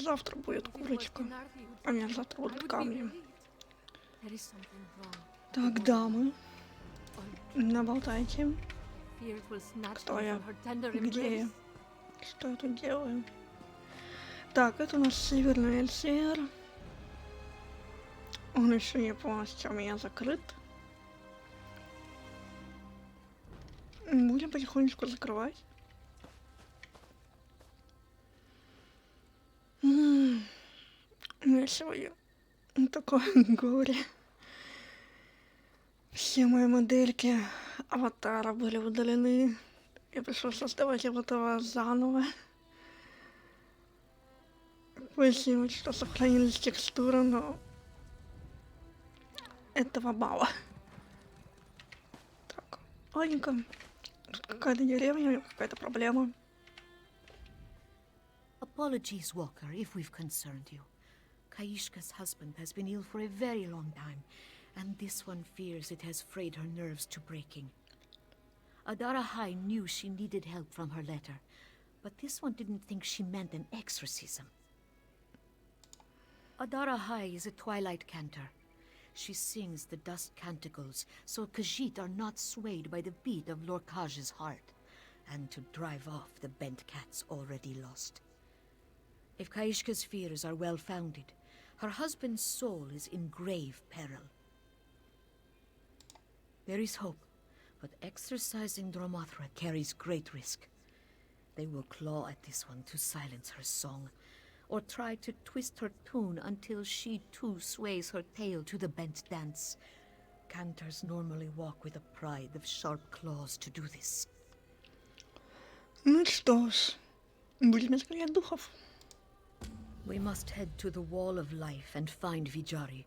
завтра будет курочка. А меня завтра будут камни. Так, дамы. Наболтайте. Кто я? Где я? Что я тут делаю? Так, это у нас Северный Эльсвейр. Он еще не полностью у меня закрыт. Будем потихонечку закрывать. У меня сегодня такое горе. Все мои модельки аватара были удалены. Я пришлось создавать аватара заново. Спасибо, что сохранились текстуры, но этого мало. Так, ладненько. Тут какая-то деревня, какая-то проблема. Apologies, Walker, if we've concerned you. Kaishka's husband has been ill for a very long time, and this one fears it has frayed her nerves to breaking. Adara High knew she needed help from her letter, but this one didn't think she meant an exorcism. Adara High is a twilight cantor. She sings the dust canticles, so Khajiit are not swayed by the beat of Lorkaj's heart, and to drive off the bent cats already lost. If Kaishka's fears are well-founded, her husband's soul is in grave peril. There is hope, but exorcising Dromothra carries great risk. They will claw at this one to silence her song, or try to twist her tune until she too sways her tail to the bent dance. Cantors normally walk with a pride of sharp claws to do this. Ну что ж, будем искать духов. We must head to the Wall of Life and find Vijari.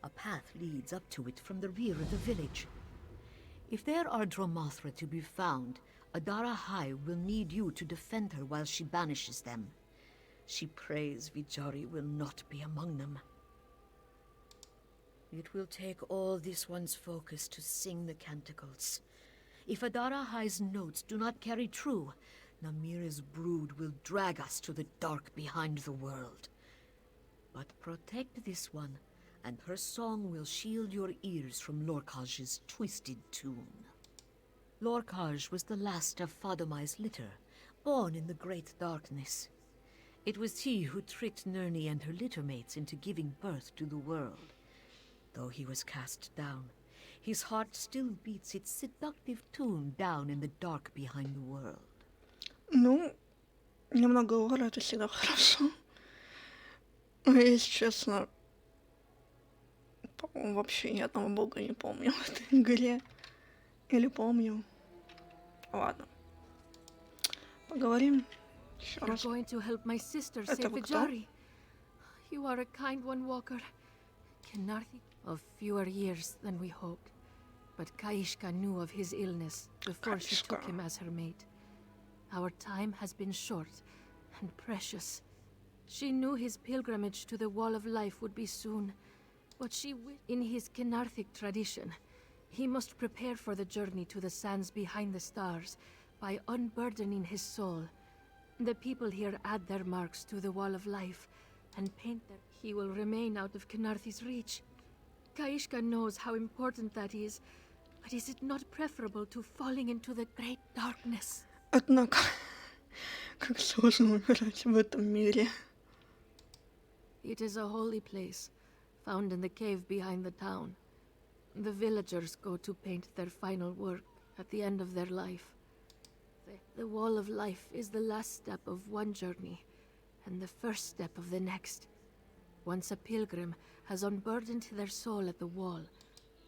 A path leads up to it from the rear of the village. If there are Dromothra to be found, Adara High will need you to defend her while she banishes them. She prays Vijari will not be among them. It will take all this one's focus to sing the canticles. If Adara High's notes do not carry true, Namira's brood will drag us to the dark behind the world. But protect this one, and her song will shield your ears from Lorkaj's twisted tune. Lorkaj was the last of Fadomai's litter, born in the great darkness. It was he who tricked Nirni and her littermates into giving birth to the world. Though he was cast down, his heart still beats its seductive tune down in the dark behind the world. Ну, немного лора, это всегда хорошо. Но, если честно, по-моему, вообще ни одного бога не помню в этой игре. Или помню. Ладно. Поговорим еще раз. Going to help my sister Это save вы кто? Vijari. You are a kind one, Walker. Kenarthi of fewer years than we hoped. But Kaishka knew of his illness before she took Kaishka. him as her mate. Our time has been short and precious. She knew his pilgrimage to the Wall of Life would be soon, but in his Kenarthic tradition, he must prepare for the journey to the sands behind the stars by unburdening his soul. The people here add their marks to the Wall of Life and paint that he will remain out of Kenarthi's reach. Kaishka knows how important that is, but is it not preferable to falling into the great darkness? Однако, как сложно умирать в этом мире. It is a holy place, found in the cave behind the town. The villagers go to paint their final work at the end of their life. The Wall of Life is the last step of one journey, and the first step of the next. Once a pilgrim has unburdened their soul at the wall,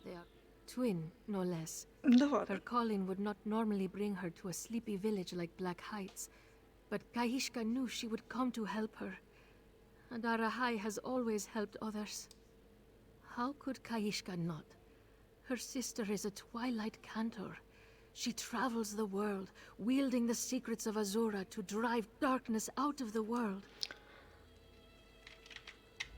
they are twin, no less. Да ладно. Her calling would not normally bring her to a sleepy village like Black Heights, but Kaishka knew she would come to help her. And Arahai has always helped others. How could Kaishka not? Her sister is a twilight cantor. She travels the world, wielding the secrets of Azura to drive darkness out of the world.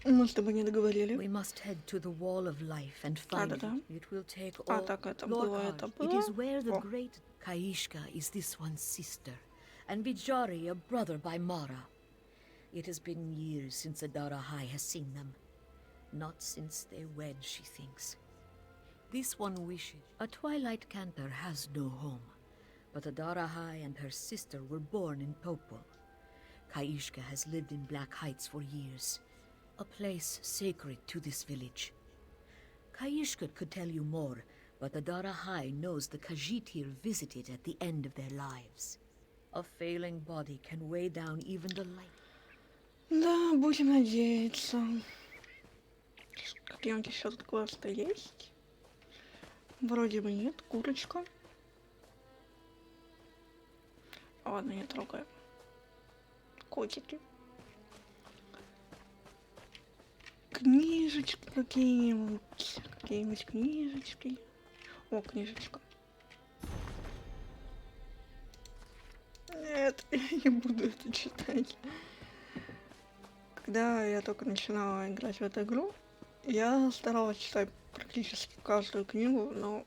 Мы с тобой не договорили. We must head to the Wall of Life and find it. Да-да. It will take А, all... так это было, это Lorkaj, it было. is where the О. great Kaishka is this one's sister, and Vijari a brother by Mara. It has been years since Adara High has seen them. Not since they wed, she thinks. This one wishes. A Twilight Cantor has no home, but Adara High and her sister were born in Topol. Kaishka has lived in Black Heights for years, a place sacred to this village. Kaishka could tell you more, but Adara High knows the Khajiit here visited at the end of their lives. A failing body can weigh down even the light. Да, будем надеяться. Какие-нибудь еще тут квесты есть? Вроде бы нет. Курочка. Ладно, не трогаю. Котики. Книжечки какие-нибудь. Какие-нибудь книжечки. О, книжечка. Нет, я не буду это читать. Когда я только начинала играть в эту игру, я старалась читать практически каждую книгу, но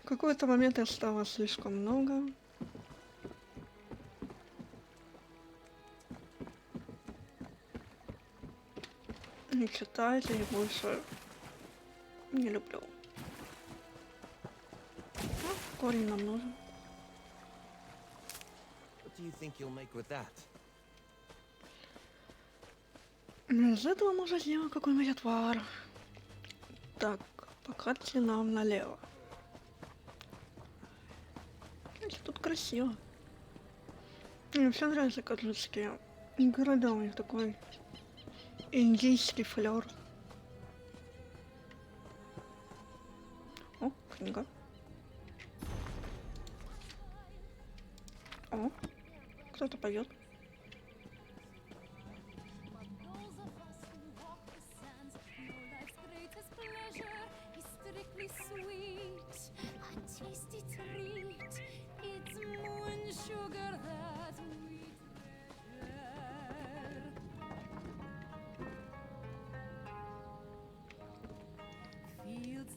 в какой-то момент я стала слишком много. Не читать и больше не люблю. Ну, корень нам нужен. What do you think you'll make with that? Из этого можно сделать какой-нибудь отвар. Так, по карте нам налево. Знаете, тут красиво. Мне вообще нравятся каджитские города, у них такой индийский флёр. О, книга. О, кто-то поет.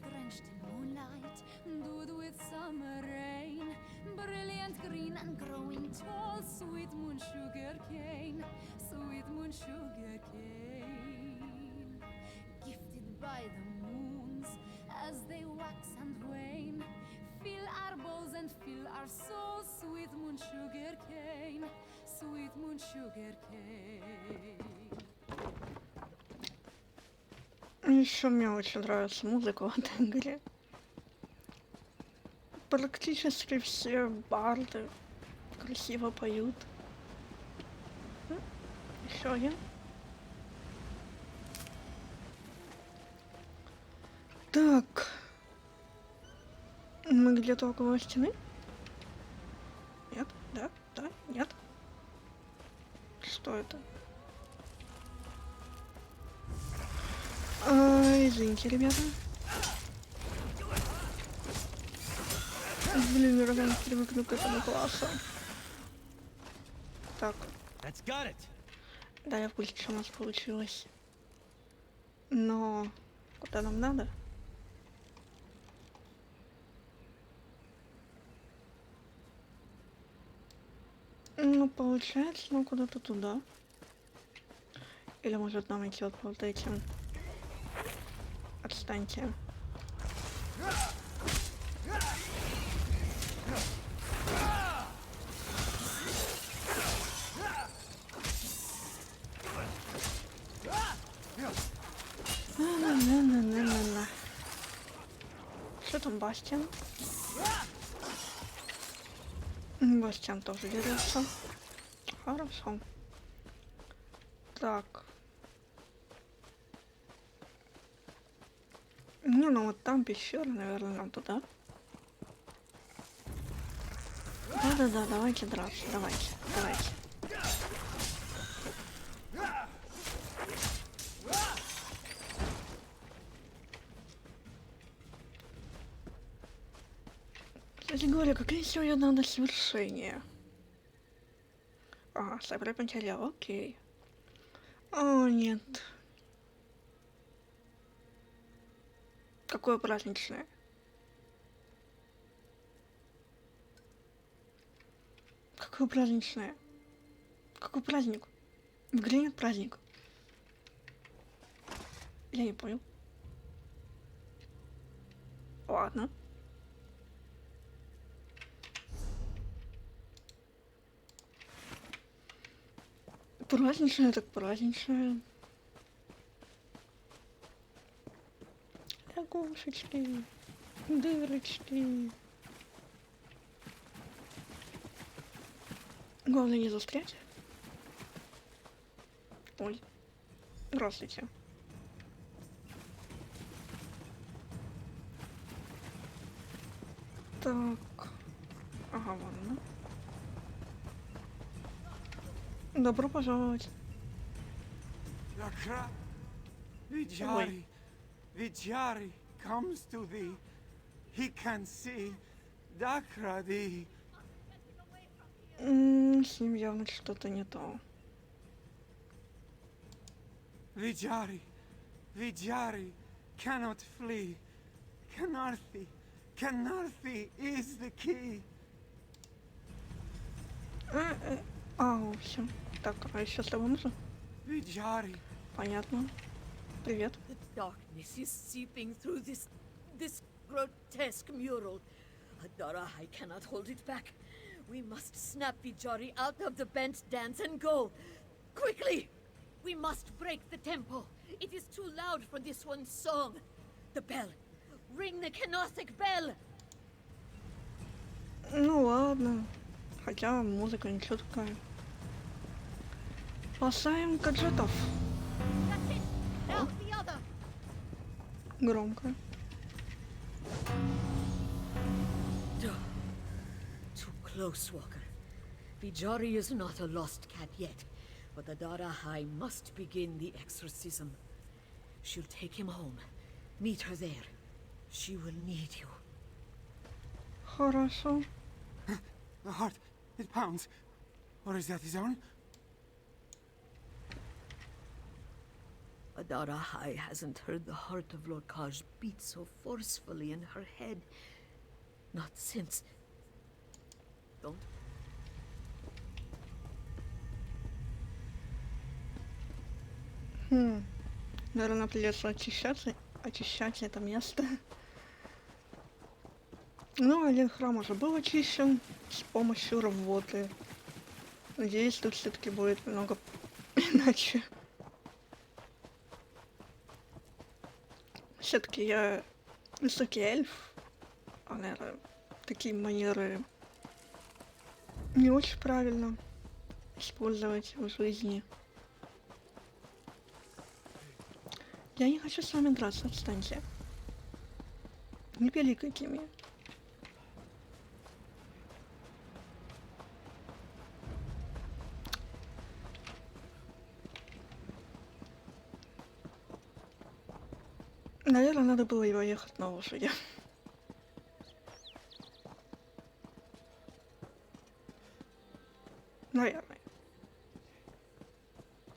Drenched in moonlight, dewed with summer rain, brilliant green and growing tall, sweet moon sugar cane, sweet moon sugar cane. Gifted by the moons as they wax and wane, fill our bowls and fill our souls, sweet moon sugar cane, sweet moon sugar cane. Еще мне очень нравится музыка в этой игре. Практически все барды красиво поют. Еще один. Так. Мы где-то около стены? Нет? Да? Да? Нет? Что это? Извините, ребята. Блин, я привыкну к этому классу. Так. Да, я в курсе, что у нас получилось. Но куда нам надо? Ну, получается, ну куда-то туда. Или может нам идти вот этим. Отстаньте. На-на-на-на-на-на. Что там, Бастиан? Бастиан тоже дерется. Хорошо. Так. Не, ну вот там пещера, наверное, нам туда. Да-да-да, давайте драться, давайте. Кстати говоря, какие сегодня надо свершения? Ага, собрать материал, окей. О, нет. Какое праздничное? Какое праздничное? Какой праздник? В игре нет праздника. Я не понял. Ладно. Праздничное так праздничное. Лягушечки, дырочки. Главное не застрять. Ой. Здравствуйте. Так. Ага, ладно. Добро пожаловать. Lakra, Vijari, Vijari comes to thee. He can see Dakra thee. С ним явно что-то не то. Vijari, Vijari cannot flee. Canarthi is the key. Все. Так, а еще с тобой нужно? Vijari, Понятно. Привет. The darkness is seeping through this grotesque mural. Adara, I cannot hold it back. We must snap Vijari out of the bent dance and go. Quickly! We must break the tempo. It is too loud for this one song. The bell. Ring the Kenotic bell. Ну ладно. Хотя музыка ничего такая. Спасаем каджитов. That's it. Now the other. Громко. Too close, Walker. Vijari is not a lost cat yet, but the Dara High must begin the exorcism. She'll take him home. Meet her there. She will need you. Хорошо. the heart, it pounds. Or is that his own? Adara High hasn't heard the heart of Lord Kaj beat so forcefully in her head. Not since... Don't... Наверное, придется очищать это место. Ну, один храм уже был очищен с помощью работы. Надеюсь, тут все-таки будет много иначе. Все-таки я высокий эльф, а, наверное, такие манеры не очень правильно использовать в жизни. Я не хочу с вами драться, отстаньте. Не пиликайте меня. Наверное, надо было его ехать на лошади. Наверное.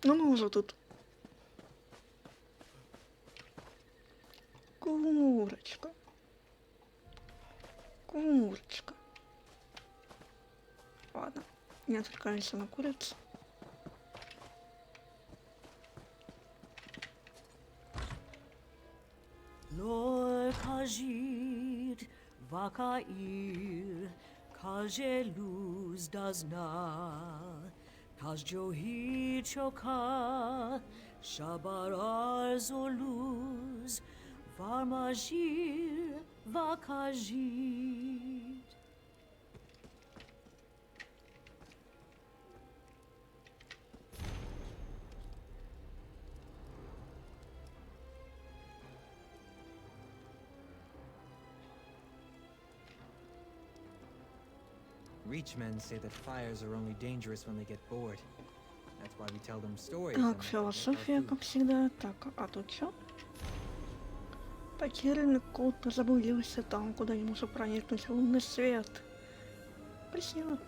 Но мы уже тут. Курочка. Курочка. Ладно, не отвлекаемся на курицу. Lor Kajit Vakair Kajeluz Dazna Kajjohi Choka Shabarar Zoluz Varmajir Vakajit. Reach men say that fires are only dangerous when they get bored. That's why we tell them stories. Так, философия, как всегда. Так, а тут что? Потерянный кот заблудился там, куда не может проникнуть лунный свет. Спасибо.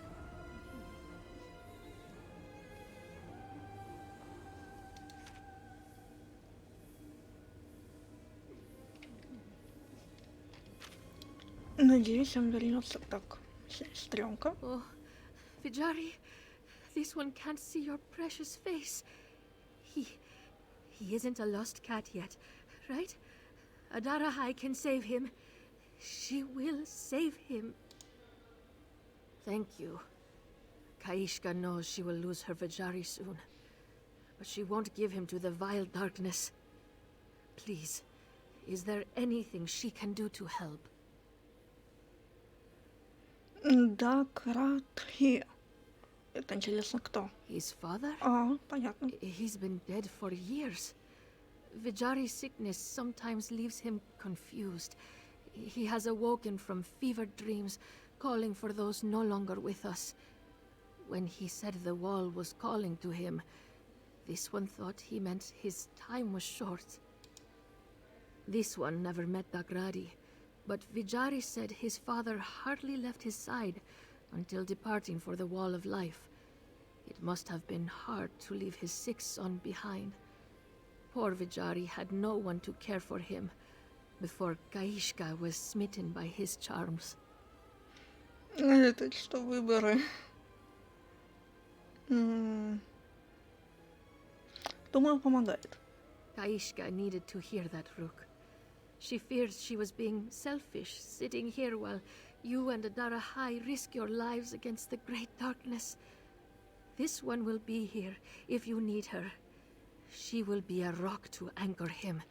Надеюсь, он вернется. Так, сестренка. Oh, Vijari, This one can't see your precious face. He isn't a lost cat yet, right? Adarahai can save him. She will save him. Thank you. Kaishka knows she will lose her Vajari soon, but she won't give him to the vile darkness. Please, is there anything she can do to help? Да, Кратхи. Это интересно, кто? His father? Понятно. He's been dead for years. Vijari's sickness sometimes leaves him confused. He has awoken from fevered dreams, calling for those no longer with us. When he said the wall was calling to him, this one thought he meant his time was short. This one never met Dagradi, but Vijari said his father hardly left his side until departing for the Wall of Life. It must have been hard to leave his sick son behind. Poor Vijari had no one to care for him before Kaishka was smitten by his charms. Это что, выборы? Думаю, помогает. Kaishka needed to hear that, Rook. She fears she was being selfish, sitting here while you and Adarahai risk your lives against the great darkness. This one will be here if you need her. She will be a rock to anchor him.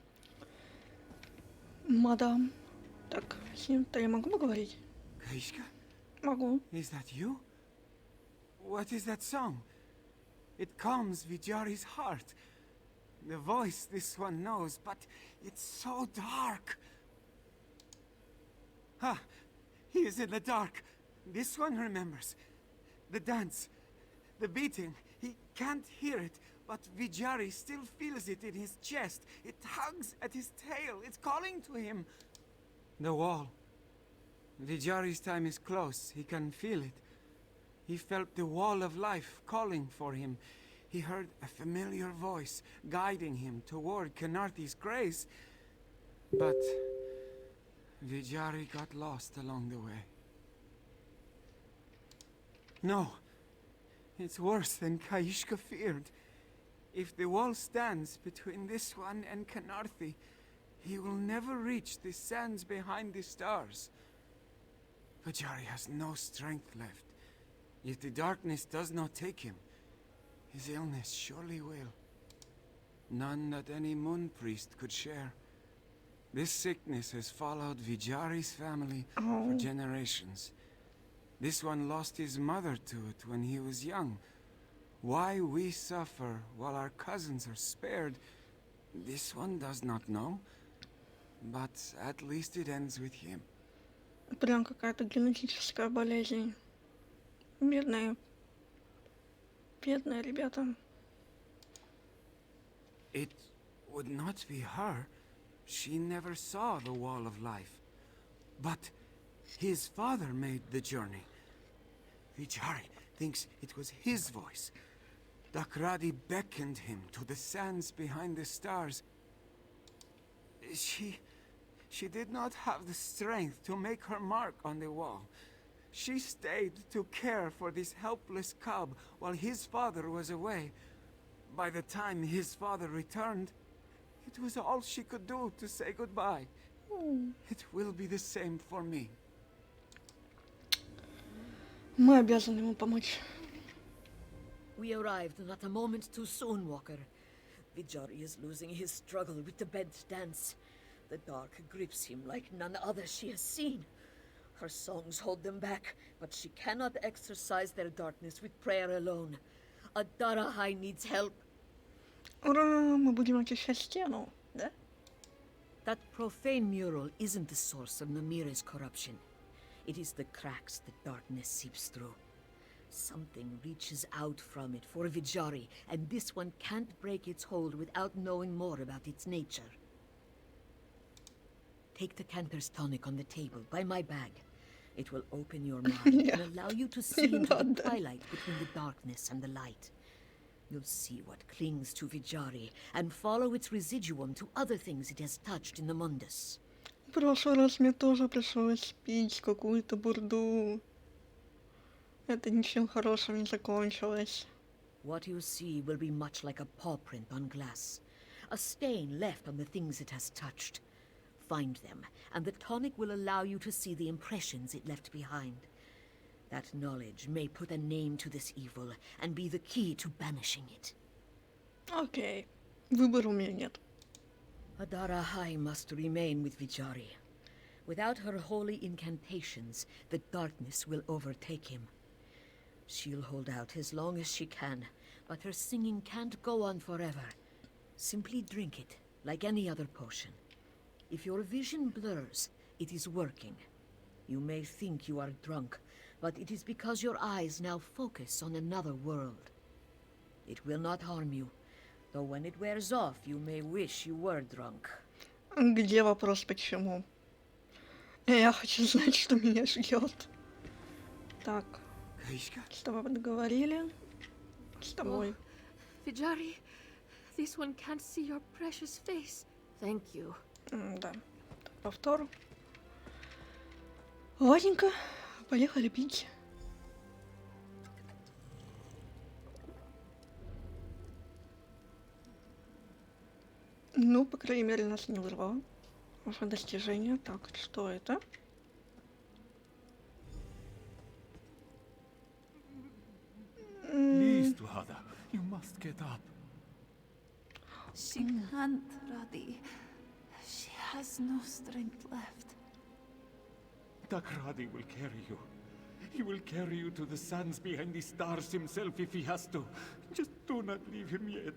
Мадам. Так, с ним-то я могу поговорить? Kaishka? Могу. Is that you? What is that song? It calms Vijari's heart. The voice this one knows, but it's so dark. Ah, he is in the dark. This one remembers. The dance, the beating. He can't hear it, but Vijari still feels it in his chest. It tugs at his tail. It's calling to him. The wall. Vijari's time is close. He can feel it. He felt the wall of life calling for him. He heard a familiar voice guiding him toward Kenarthi's grace. But Vijari got lost along the way. No, it's worse than Kaishka feared. If the wall stands between this one and Kenarthi, he will never reach the sands behind the stars. Vijari has no strength left. If the darkness does not take him, his illness surely will. None that any moon priest could share. This sickness has followed Vijari's family for generations. This one lost his mother to it when he was young. Why we suffer while our cousins are spared, this one does not know. But at least it ends with him. Прям какая-то генетическая болезнь. Бедные ребята. It would not be her. She never saw the Wall of Life. But his father made the journey. Vijari thinks it was his voice. Dakradi beckoned him to the sands behind the stars. She did not have the strength to make her mark on the wall. She stayed to care for this helpless cub while his father was away. By the time his father returned, it was all she could do to say goodbye. It will be the same for me. Мы обязаны ему помочь. We arrived not a moment too soon, Walker. Vijari is losing his struggle with the bed dance. The dark grips him like none other she has seen. Her songs hold them back, but she cannot exorcise their darkness with prayer alone. Adarahai needs help. Ура, мы будем очищать стену, да? That profane mural isn't the source of Namira's corruption. It is the cracks the darkness seeps through. Something reaches out from it for Vijari, and this one can't break its hold without knowing more about its nature. Take the Canter's tonic on the table, by my bag. It will open your mind and allow you to see into the twilight between the darkness and the light. You'll see what clings to Vijari and follow its residuum to other things it has touched in the Mundus. В прошлый раз мне тоже пришлось пить какую-то бурду. Это ничем хорошим не закончилось. What you see will be much like a paw print on glass. A stain left on the things it has touched. Find them, and the tonic will allow you to see the impressions it left behind. That knowledge may put a name to this evil and be the key to banishing it. Окей. Выбора у меня нет. Adara High must remain with Vijari. Without her holy incantations, the darkness will overtake him. She'll hold out as long as she can, but her singing can't go on forever. Simply drink it, like any other potion. If your vision blurs, it is working. You may think you are drunk, but it is because your eyes now focus on another world. It will not harm you, though when it wears off, you may wish you were drunk. Где вопрос почему? Я хочу знать, что меня ждет. Так, Kaishka? с тобой договорили. С тобой. Vijari, this one can't see your precious face. Thank you. Да. Повтор. Ладненько, поехали пить. Ну, по крайней мере, нас не вырвало. Уже достижение. Так, что это? Please, Tuhada, you must get up. She can't, Radi. She has no strength left. Takradi will carry you. He will carry you to the sands behind the stars himself if he has to. Just do not leave him yet.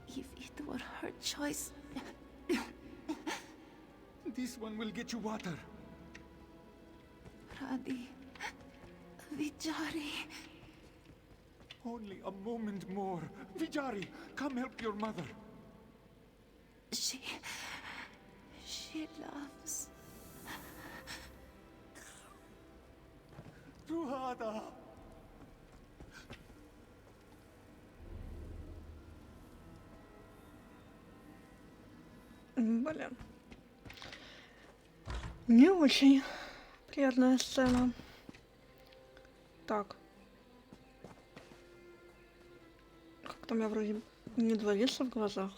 If it were her choice, This one will get you water. Radi, Vijari. Only a moment more. Vijari, come help your mother. She loves. Tuhada! Блин. Не очень приятная сцена. Так. Как-то у меня вроде не двоится в глазах.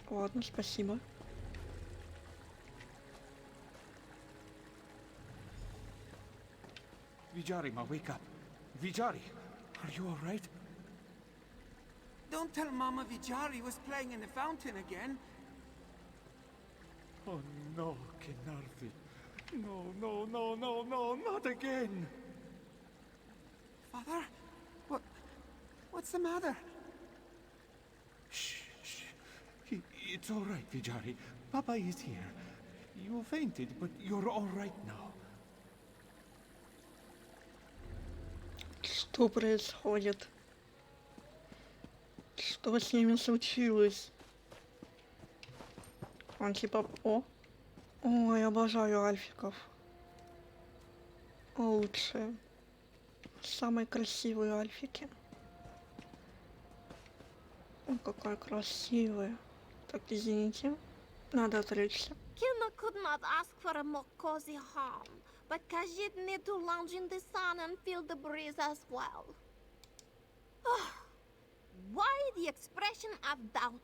Ладно, спасибо. Vijari, ma, wake up. Vijari, are you all right? Don't tell Mama Vijari was playing in the fountain again. Oh no, Kenarthi. No, no, no, no, no, not again. Father? What's the matter? Shh, shh. It's all right, Vijari. Papa is here. You fainted, but you're all right now. Что происходит? Что с ними случилось? Он типа... О! Ой, обожаю альфиков. Лучшие. Самые красивые альфики. О, какой красивый. Так, извините. Надо отвлечься. Kina could not ask for a more cozy home, but Kajit need to lounge in the sun and feel the breeze as well. Why the expression of doubt?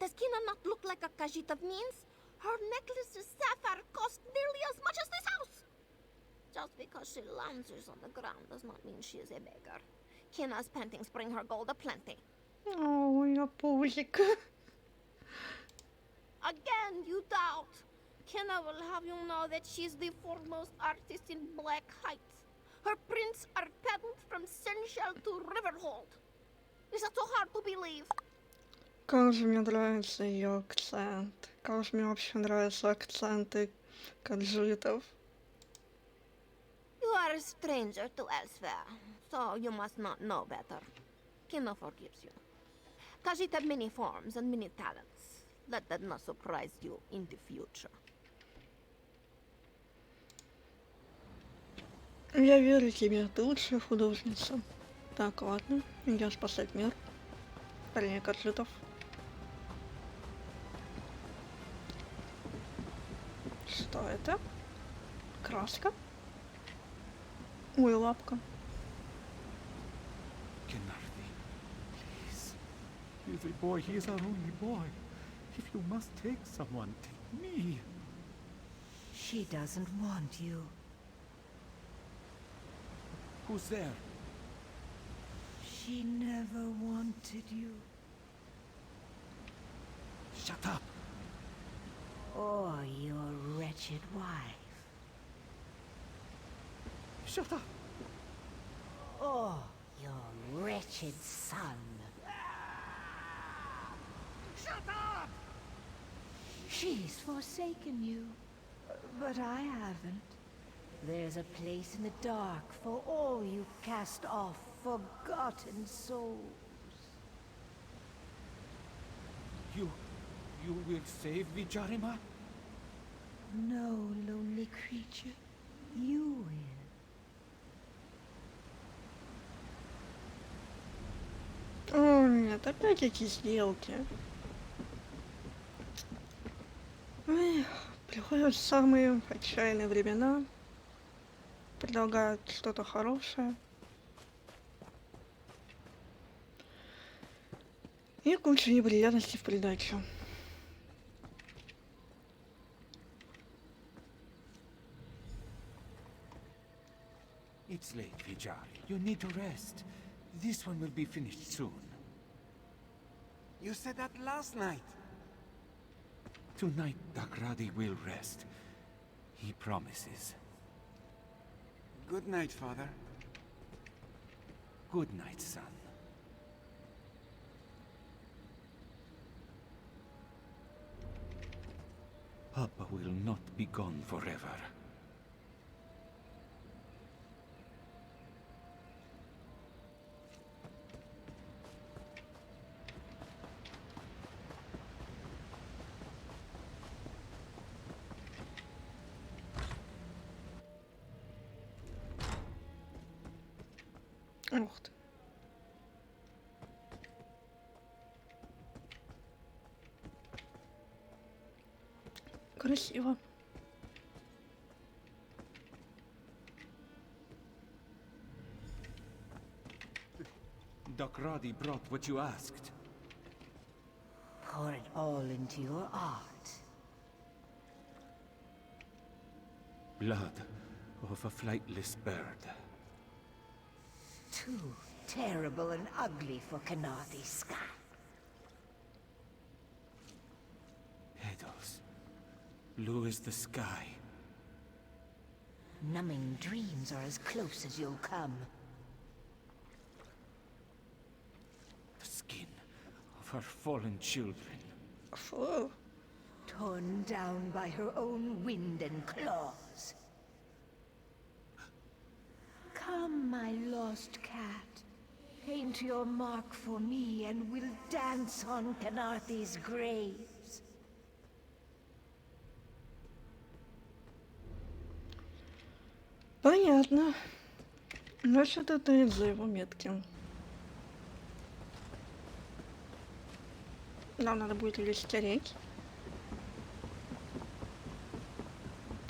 Does Kina not look like a Kajit of means? Her necklace's sapphire cost nearly as much as this house. Just because she lounges on the ground does not mean she is a beggar. Kina's paintings bring her gold aplenty. Ой, я пузик. Again, you doubt. Kina will have you know that she's the foremost artist in Black Heights. Her prints are patterned from Senshell to Riverhold. Is that so hard to believe? Как же мне нравится ее акцент. Как же мне вообще нравятся акценты каджитов. You are a stranger to Elsewhere, so you must not know better. Kina forgives you. Kajit have many forms and many talents. Let that not surprise you in the future. Я верю тебе, ты лучшая художница. Так, ладно, идем спасать мир. Парень каджитов. Что это? Краска? Ой, лапка. Kenarthi. Little boy, he is our only boy. If you must take someone, take me. She doesn't want you. Who's there? She never wanted you. Shut up! Or your wretched wife. Shut up! Or your wretched son. Shut up! She's forsaken you, but I haven't. There's a place in the dark for all you cast off, forgotten souls. You will save Vijarima? No, lonely creature. You will. О, нет, опять эти сделки. Эх, приходят самые отчаянные времена. Предлагают что-то хорошее. И куча неприятностей в придачу. It's late, Vijay. You need to rest. This one will be finished soon. You said that last night. Tonight, Dakradi will rest. He promises. Good night, Father. Good night, son. Papa will not be gone forever. Ух ты. Красиво. Dakradi brought what you asked. Pour it all into your art. Blood of a flightless bird. Too terrible and ugly for Kanathi's sky. Petals. Blue as the sky. Numbing dreams are as close as you'll come. The skin of her fallen children. Фу. Torn down by her own wind and claws. Come, my lost cat. Paint your mark for me and we'll dance on Kanathi's graves. Понятно. Значит, это из-за его метки. Нам надо будет ее стереть.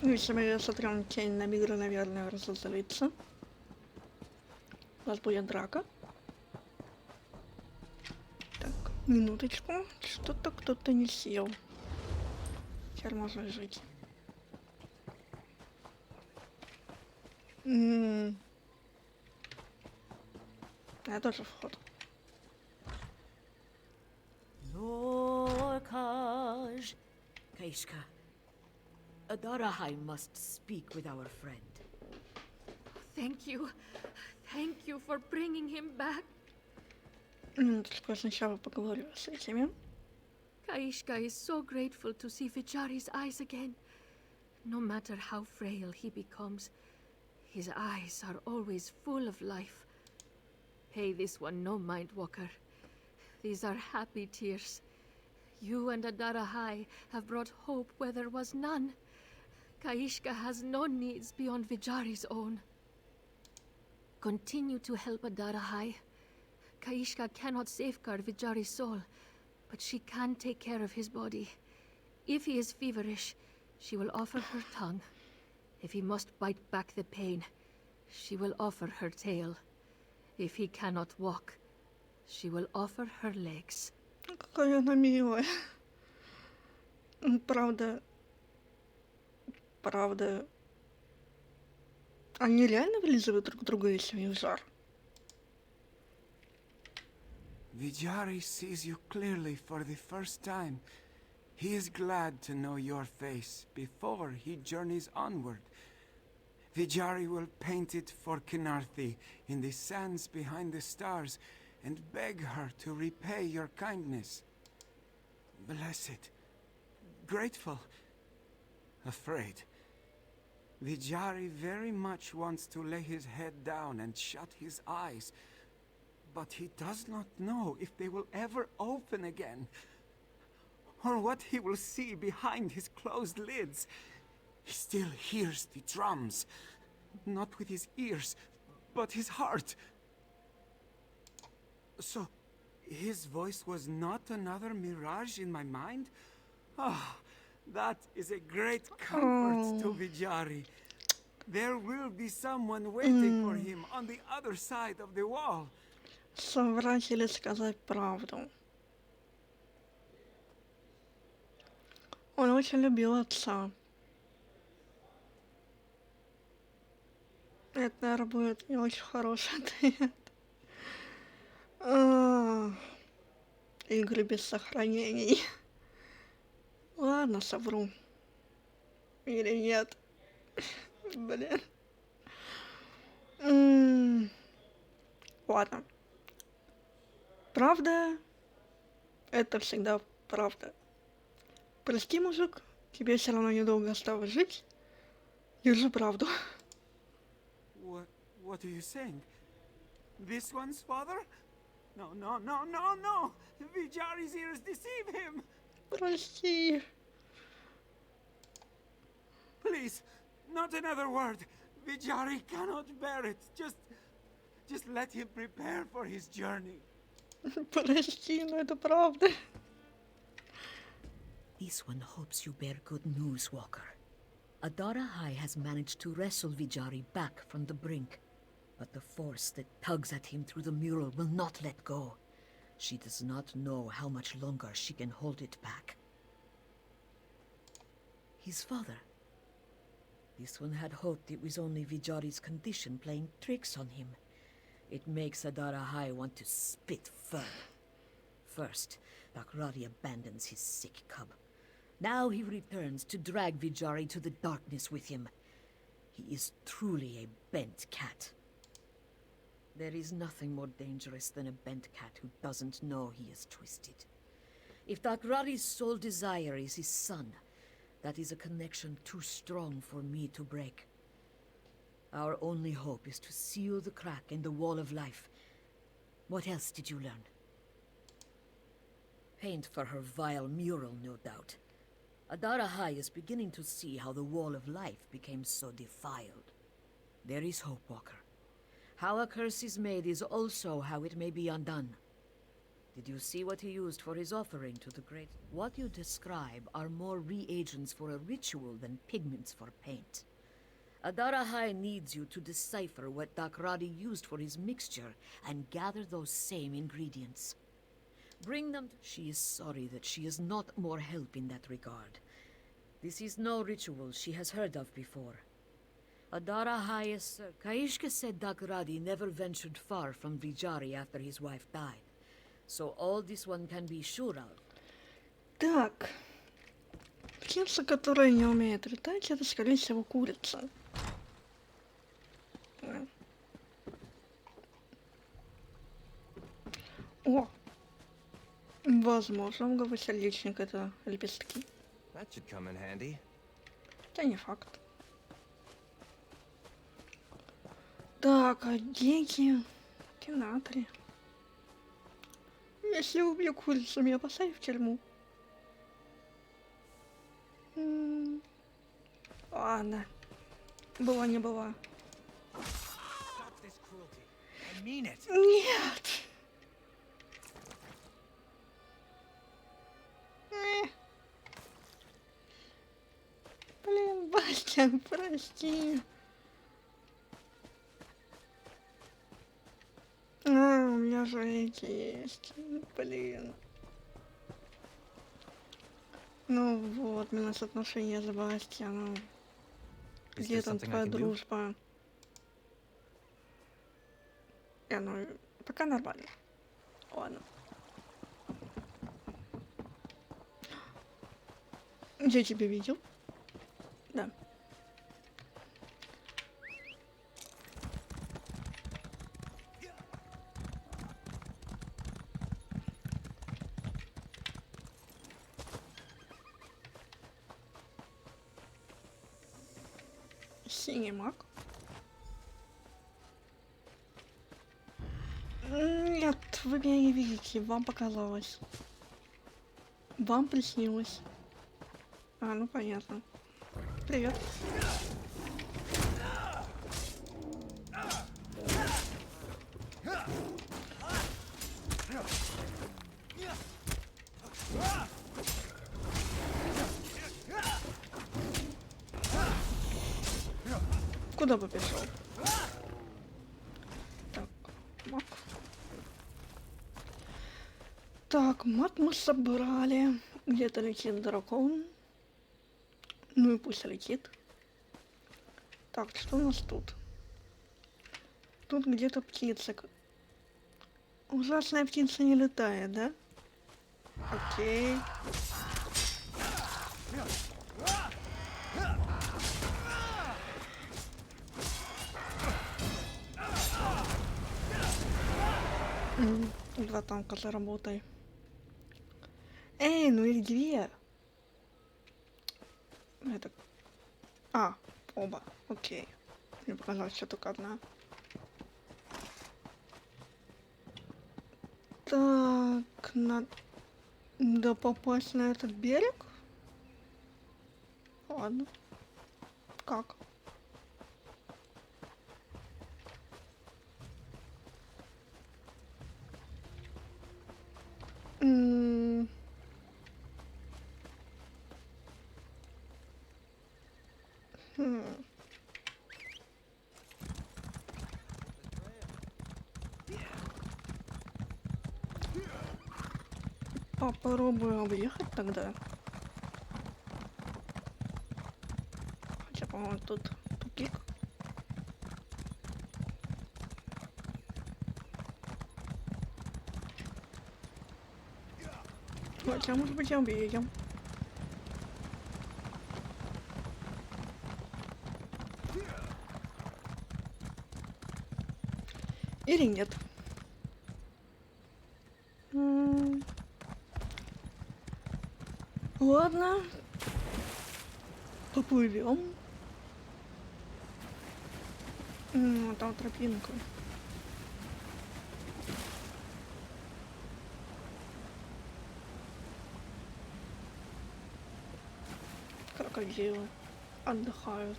Если мы ее сотрем тень на мигры, наверное, разозлится. У нас будет драка. Так, минуточку. Что-то кто-то не съел. Теперь можно жить. Это тоже вход. Norkaj. Kaishka. Adarahai must speak with our friend. Thank you. Thank you for bringing him back. Минуточку, я сначала поговорю с этими. Kaishka is so grateful to see Vichari's eyes again. No matter how frail he becomes, his eyes are always full of life. Pay this one no mind, Walker. These are happy tears. You and Adarahai have brought hope where there was none. Kaishka has no needs beyond Vijari's own. Continue to help Adarahai. Kaishka cannot safeguard Vijari's soul, but she can take care of his body. If he is feverish, she will offer her tongue. If he must bite back the pain, she will offer her tail. If he cannot walk, she will offer her legs. Какая она милая. Правда, правда. Они реально вылизывают друг друга, если их жар? Vijari sees you clearly for the first time. He is glad to know your face before he journeys onward. Vijari will paint it for Kinarthi in the sands behind the stars and beg her to repay your kindness. Blessed, grateful, afraid. Vijari very much wants to lay his head down and shut his eyes, but he does not know if they will ever open again, or what he will see behind his closed lids. He still hears the drums, not with his ears, but his heart. So, his voice was not another mirage in my mind? Ah, that is a great comfort to Vijari. There will be someone waiting for him on the other side of the wall. Соврать или сказать правду. Он очень любил отца. Это, наверное, будет не очень хороший ответ. Игры без сохранений. Ладно, совру. Или нет. Блин. Ладно. Правда — это всегда правда. Прости, мужик, тебе все равно недолго осталось жить. Держи правду. What are you saying? This one's father? No, no, no, no, no! Vijari's ears deceive him! Прости. Please, not another word. Vijari cannot bear it. Just let him prepare for his journey. Прости, но это правда. This one hopes you bear good news, Walker. Adara High has managed to wrestle Vijari back from the brink, but the force that tugs at him through the mural will not let go. She does not know how much longer she can hold it back. His father. This one had hoped it was only Vijari's condition playing tricks on him. It makes Adara High want to spit fur. First, Bakrari abandons his sick cub. Now he returns to drag Vijari to the darkness with him. He is truly a bent cat. There is nothing more dangerous than a bent cat who doesn't know he is twisted. If Dakrari's sole desire is his son, that is a connection too strong for me to break. Our only hope is to seal the crack in the wall of life. What else did you learn? Paint for her vile mural, no doubt. Adara High is beginning to see how the wall of life became so defiled. There is hope, Walker. How a curse is made is also how it may be undone. Did you see what he used for his offering to the great? What you describe are more reagents for a ritual than pigments for paint. Adara High needs you to decipher what Dakradi used for his mixture and gather those same ingredients. Bring them. She is sorry that she is not more help in that regard. This is no ritual she has heard of before. Adara High is... Kaishka said Dakradi never ventured far from Vijari after his wife died. So all this one can be sure of. Так. Птица, которая не умеет летать, это, скорее всего, курица. О! Возможно, многосердечник — это лепестки. That should come in handy. Хотя не факт. Так, а деньги... Кинатри. Если убью курицу, меня посадят в тюрьму. Ладно. Была не была. Stop this cruelty. I mean it. Нет! Блин, Бастиан, прости. У меня же эти есть. Блин. Ну вот, минус отношения с Бастианом. Is Где there там something I твоя can do? дружба? Ну, пока нормально. Ладно. Я тебя видел. Да. Синий маг. Нет, вы меня не видите, вам показалось. Вам приснилось. Ну понятно. Привет. Куда бы пришел? Так, маг. Так, мат мы собрали. Где-то летит дракон. Ну и пусть летит. Так, что у нас тут? Тут где-то птица. Ужасная птица не летает, да? Окей. Два танка заработай. Эй, ну их две. Это... оба. Окей. Мне показалось, что только одна. Так, надо попасть на этот берег? Ладно. Как? Попробую объехать тогда. Хотя, по-моему, тут тупик. Хотя, может быть, объедем. Или нет. Ладно. Поплывем. Там тропинка. Крокодилы отдыхают.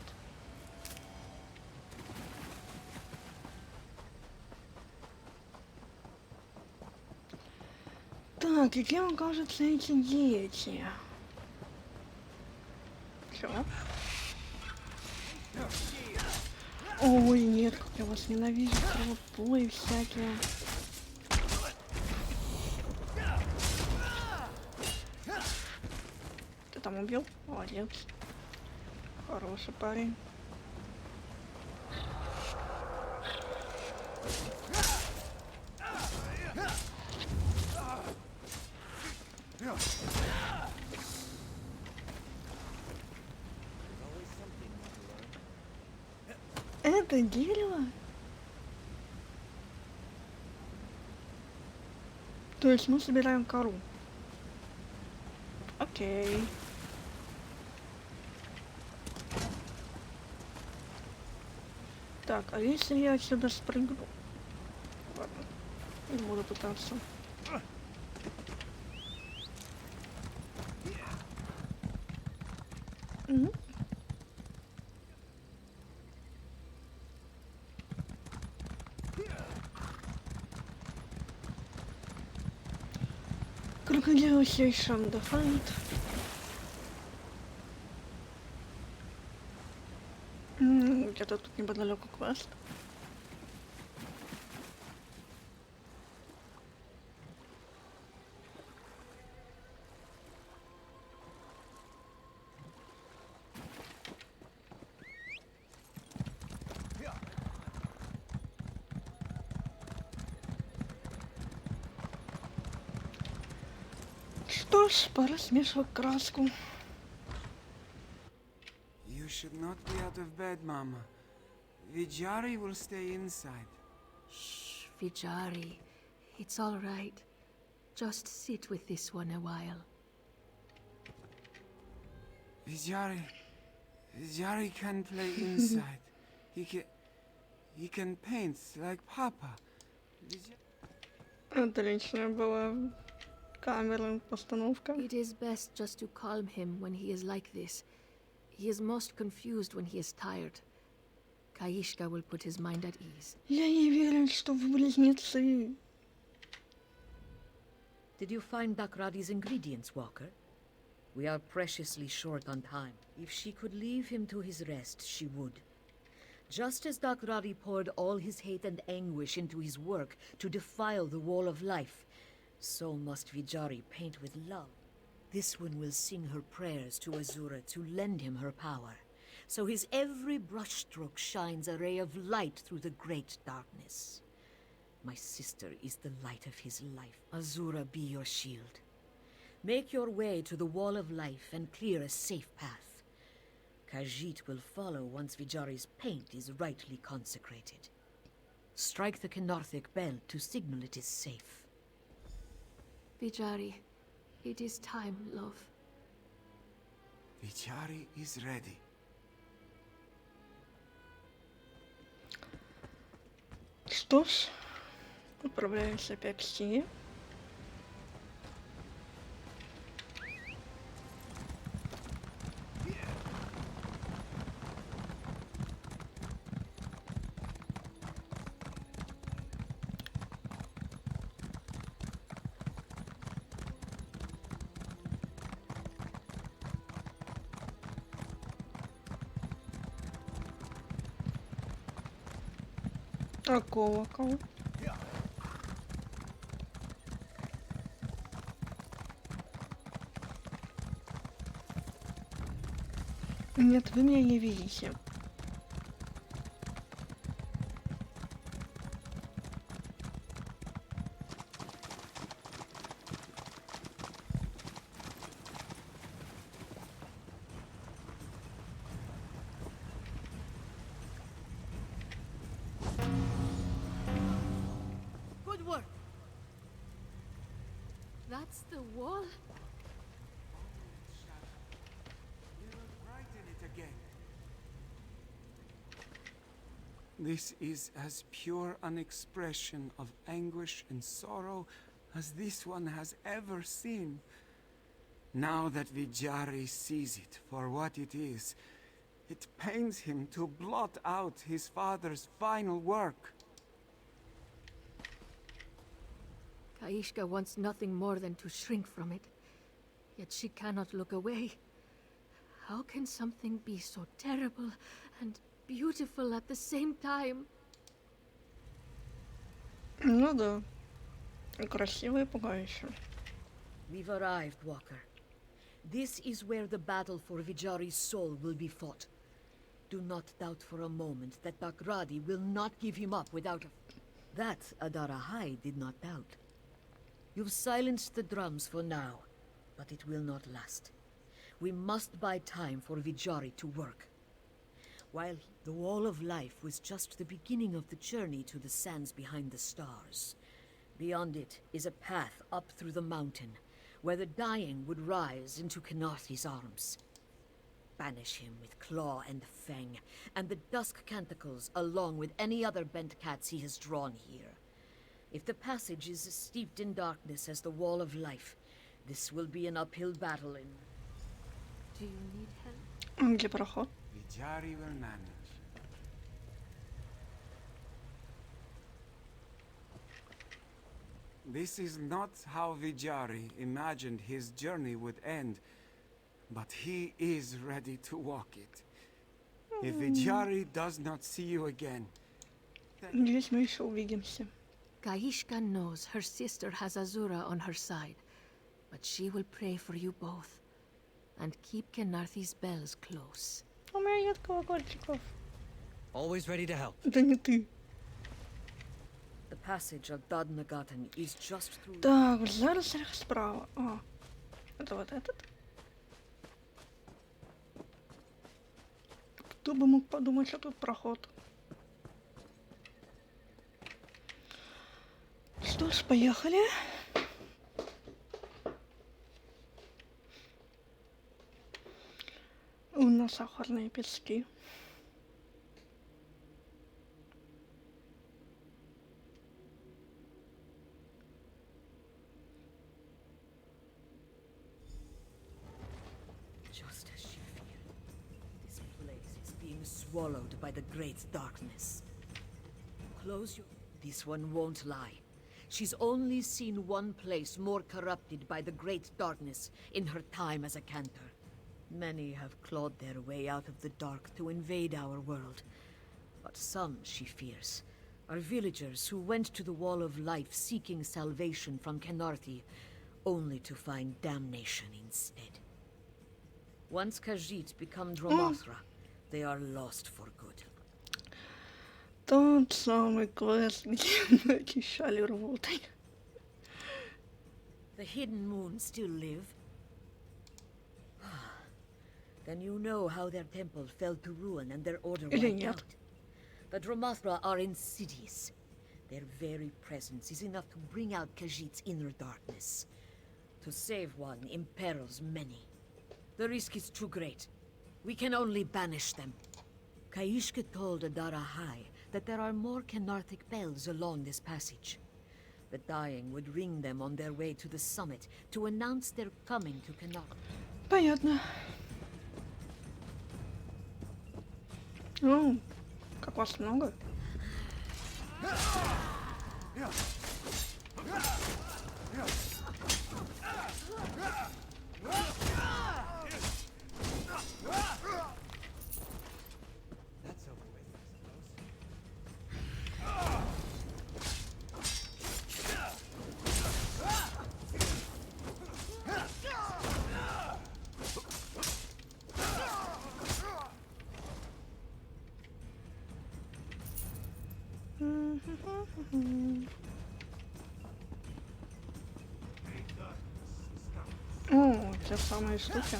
Так, и где, кажется, эти дети? Чё? Ой, нет, как я вас ненавижу, кровопои всякие. Ты там убил? Молодец. Хороший парень. Это дерево? То есть мы собираем кору. Окей. Так, а если я отсюда спрыгну? Ладно, не буду пытаться. Crocodile Station defined. Где-то тут неподалеку квест. Что ж, пора смешивать краску. You should not be out of bed, Mama. Vijari will stay inside. Shh, Vijari. It's all right. Just sit with this one a while. Vijari can play inside. He can paint like Papa. Отличная была камера, постановка. It is best just to calm him when he is like this. He is most confused when he is tired. Kaishka will put his mind at ease. Я не верю, что вы близнецы. Did you find Dakradi's ingredients, Walker? We are preciously short on time. If she could leave him to his rest, she would. Just as Dakradi poured all his hate and anguish into his work to defile the wall of life, so must Vijari paint with love. This one will sing her prayers to Azura to lend him her power, so his every brushstroke shines a ray of light through the great darkness. My sister is the light of his life. Azura be your shield. Make your way to the wall of life and clear a safe path. Khajiit will follow once Vijari's paint is rightly consecrated. Strike the Kenarthic bell to signal it is safe. Vijari, it is time, love. Vijari is ready. Что ж, отправляемся опять к стене. А колокол? Нет, вы меня не видите. Good work! That's the wall? This is as pure an expression of anguish and sorrow as this one has ever seen. Now that Vijari sees it for what it is, it pains him to blot out his father's final work. Kaishka wants nothing more than to shrink from it. Yet she cannot look away. How can something be so terrible and beautiful at the same time? Ну да. Красиво и пугающе. We've arrived, Walker. This is where the battle for Vijari's soul will be fought. Do not doubt for a moment that Dakradi will not give him up without a... That Adarahai did not doubt. You've silenced the drums for now, but it will not last. We must buy time for Vijari to work. While the Wall of Life was just the beginning of the journey to the sands behind the stars. Beyond it is a path up through the mountain, where the dying would rise into Kenarthi's arms. Banish him with claw and fang, and the dusk canticles along with any other bent cats he has drawn here. If the passage is as steeped in darkness as the Wall of Life, this will be an uphill battle in... Do you need help? Где проход? Vijari will manage. This is not how Vijari imagined his journey would end, but he is ready to walk it. If Vijari does not see you again, Здесь мы еще увидимся. Kaishka knows her sister has Azura on her side, but she will pray for you both. And keep Kenarthi's bells close. У меня нет колокольчиков. Always ready to help. Это не ты. The passage of Dadnagatan is just through... Так, зараз справа. А. Это вот этот? Кто бы мог подумать, что тут проход? Что ж, поехали. На сахарные пески. Just as she feared, this place is being swallowed by the great darkness. Close your... This one won't lie. She's only seen one place more corrupted by the great darkness in her time as a cantor. Many have clawed their way out of the dark to invade our world. But some, she fears, are villagers who went to the Wall of Life seeking salvation from Kenarthi, only to find damnation instead. Once Khajiit become Dromothra, they are lost for good. Тот самый квест, где мы очищали рвотой. The hidden moons still live? Then you know how their temple fell to ruin and their order Или wiped нет. out. The Dromothra are insidious. Their very presence is enough to bring out Khajiit's inner darkness. To save one imperils many. The risk is too great. We can only banish them. Kaishka told Adara High that there are more Kenarthic bells along this passage. The dying would ring them on their way to the summit to announce their coming to Kenarth. Понятно. Ну, как вас много? That's over with, I О, те самые штуки.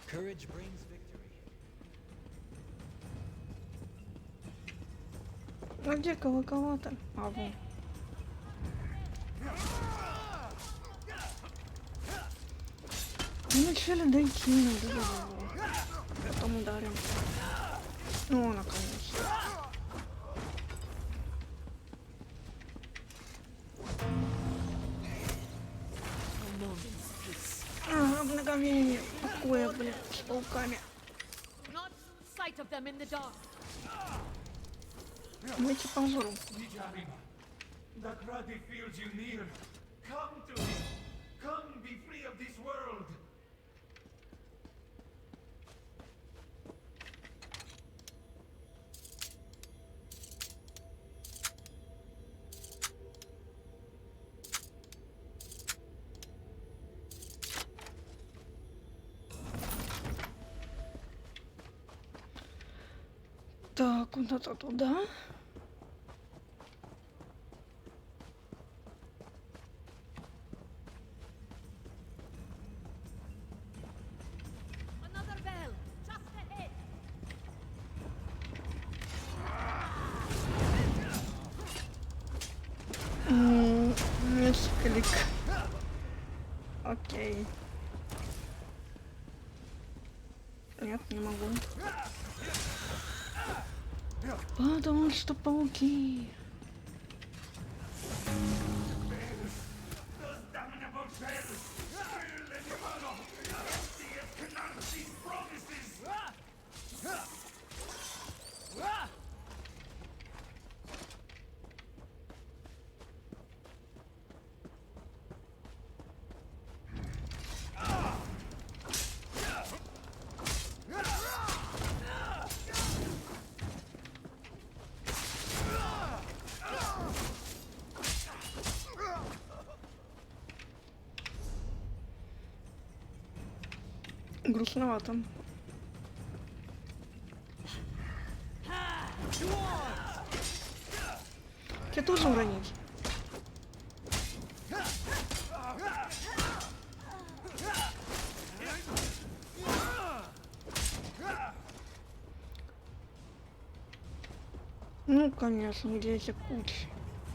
Courage brings victory. А где колоколата? А, вон. Вначале дойти надо до него. Потом ударим. О, наконец-то. Ага, мгновение покоя, блин, с пауками. Not sight of them in the dark. Давайте пожру. The Kradi feels you near. Come to him. Come, be free of this world. Так, куда-то туда. Another bell, just ahead. Мисклик. Окей. Нет, не могу. Потому что пауки. Those damnable bells. Kill the Malo. Empty of Kenarthi's promises. Грустновато. тебя тоже уронить? Ну, конечно, где эти кучи?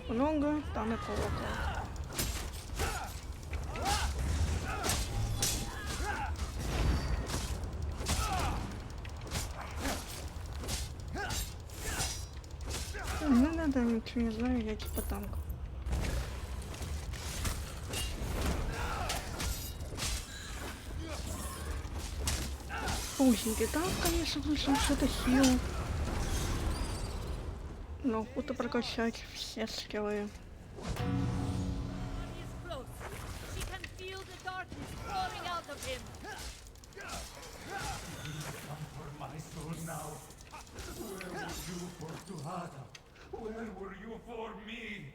Много, там и колокол. Ну да, ничего не знаю, я типа танк. Узенький танк, конечно, лучше что-то хил. Но охота прокачать все скиллы. She can feel the darkness pouring out of him. For my soul now. Where were you for Tuhada? Where were you for me?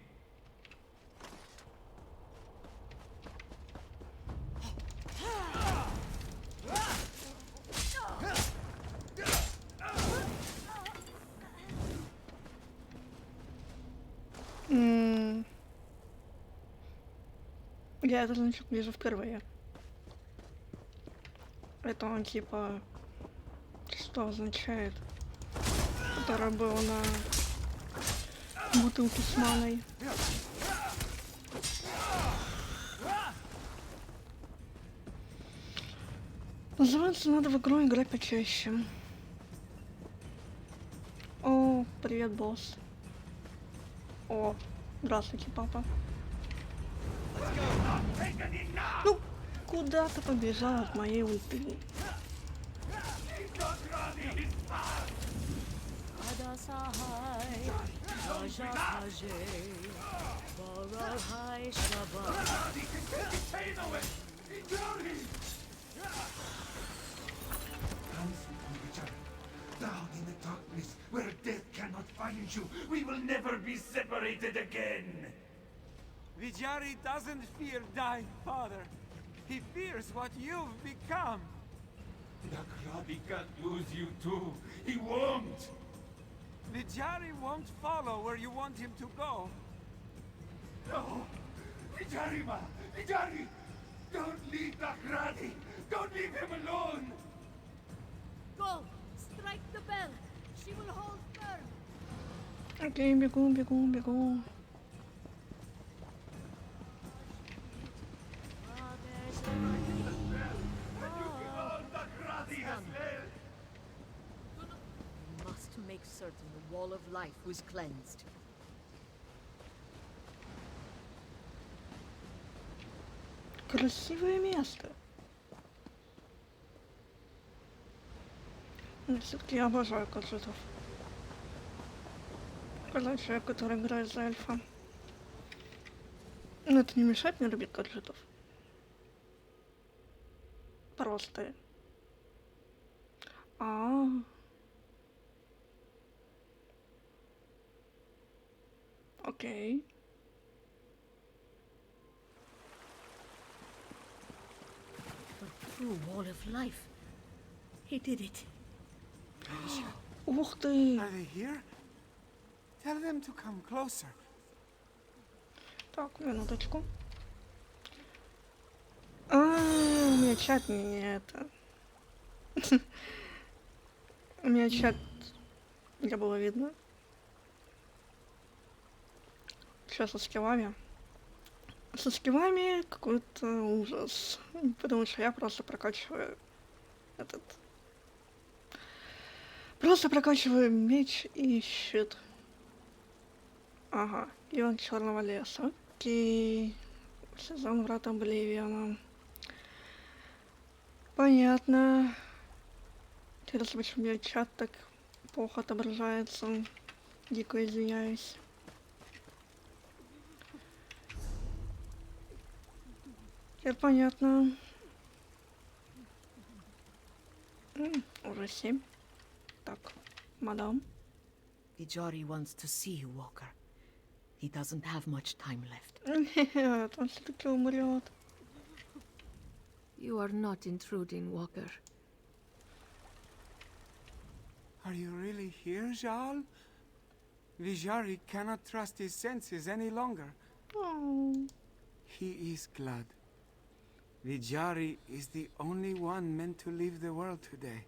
Я этот значок вижу впервые. Это он типа... Что означает? Который был на бутылке с маной. Называется, надо в игру играть почаще. О, привет, босс. О, здравствуйте, папа. Ну, куда ты побежал от моей ульты? Down in the darkness, where death cannot find you, we will never be separated again. Vijari doesn't fear dying, father. He fears what you've become. Nakradi can't lose you too. He won't. Vijari won't follow where you want him to go. No! Vijari, ma! Vijari! Don't leave Nakradi! Don't leave him alone! Go! Strike the bell! She will hold firm! Окей, бегу. Must make certain the wall of life was cleansed. Красивое место. Все-таки я обожаю каджитов. Когда человек, который играет за эльфа. Но это не мешает мне любить каджитов. Просто. Окей. Through wall of life. He did it. Ух ты! Are they here? Tell them to come closer. Так, минуточку. У меня чат не это. У меня чат не было видно. Сейчас со скиллами. Со скиллами какой-то ужас. Потому что я просто прокачиваю этот... Просто прокачиваю меч и щит. Ага, и он черного леса. Окей. Сезон врат Обливиона. Понятно. Интересно, почему у меня чат так плохо отображается. Дико извиняюсь. Теперь понятно. Уже 7. Так, мадам. Vijari wants to see you, Walker. He doesn't have much time left. Нет, он все-таки умрет. You are not intruding, Walker. Are you really here, Jarl? Vijari cannot trust his senses any longer. Oh. He is glad. Vijari is the only one meant to leave the world today.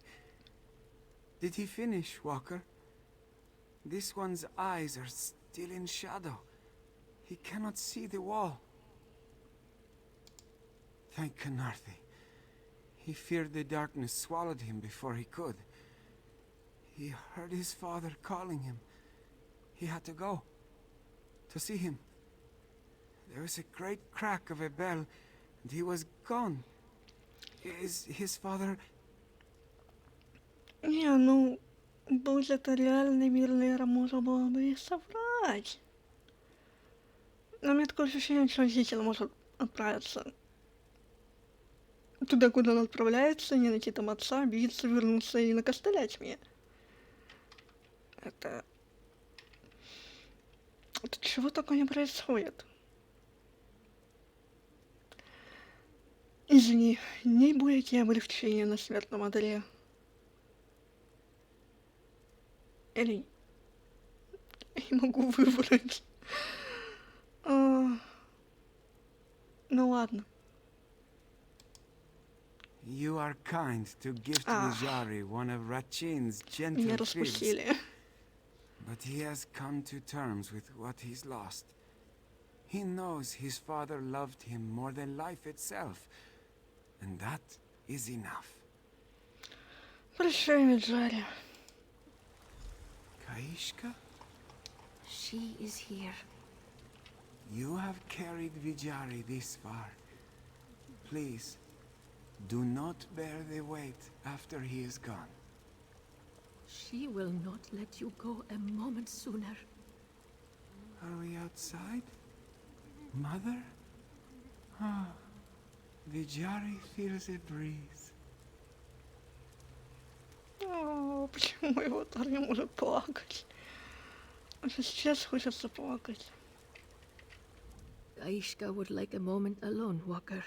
Did he finish, Walker? This one's eyes are still in shadow. He cannot see the wall. Thank Canarthi. He feared the darkness swallowed him before he could. He heard his father calling him. He had to go. To see him. There was a great crack of a bell, and he was gone. Is his father... Не, ну, будь это реальный мир, Лера, можно было бы и соврать. Но у меня такое ощущение, что родитель может отправиться туда, куда он отправляется, не найти там отца, обидеться, вернуться и накостылять мне. Это чего такое не происходит? Извини, не будете облегчения на смертном одре. Или не могу выбрать. Ну ладно. You are kind to gift Vijari one of Rachin's gentle Меня fibs, распустили. but he has come to terms with what he's lost. He knows his father loved him more than life itself, and that is enough. Прощай, Виджари. Kaishka, She is here. you have carried Vijari this far. Please, do not bear the weight after he is gone. She will not let you go a moment sooner. Are we outside? Mother? Ah, Vijari feels a breeze. О, почему его аватар не может плакать? Уже сейчас хочется плакать. Aishka would like a moment alone, Walker.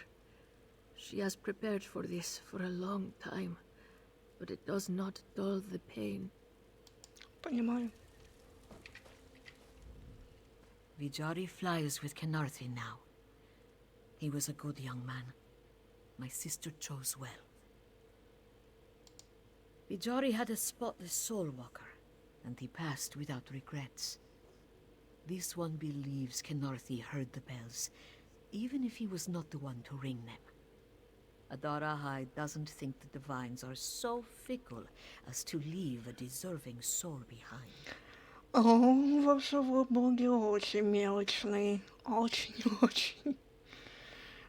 She has prepared for this for a long time, but it does not dull the pain. Понимаю. Vijari flies with Canarthi now. He was a good young man. My sister chose well. Vijari had a spotless soul, Walker, and he passed without regrets. This one believes Canarthi heard the bells, even if he was not the one to ring them. Adarahai doesn't think the divines are so fickle as to leave a deserving soul behind. О, ваши боги очень мелочные. Очень-очень.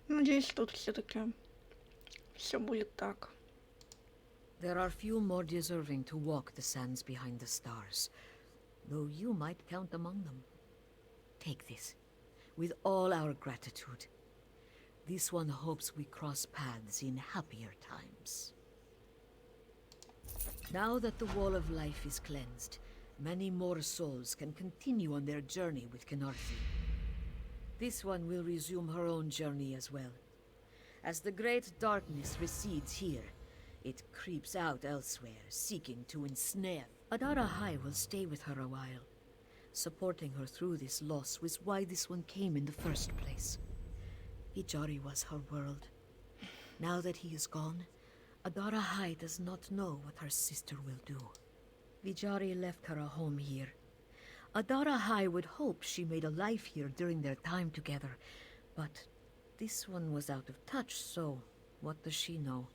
Надеюсь, тут все-таки все будет так. There are few more deserving to walk the sands behind the stars, though you might count among them. Take this, with all our gratitude. This one hopes we cross paths in happier times. Now that the wall of life is cleansed, many more souls can continue on their journey with Canarthi. This one will resume her own journey as well. As the great darkness recedes here, it creeps out elsewhere, seeking to ensnare. Adarahai will stay with her a while. Supporting her through this loss was why this one came in the first place. Vijari was her world. Now that he is gone, Adarahai does not know what her sister will do. Vijari left her a home here. Adarahai would hope she made a life here during their time together, but this one was out of touch, so what does she know?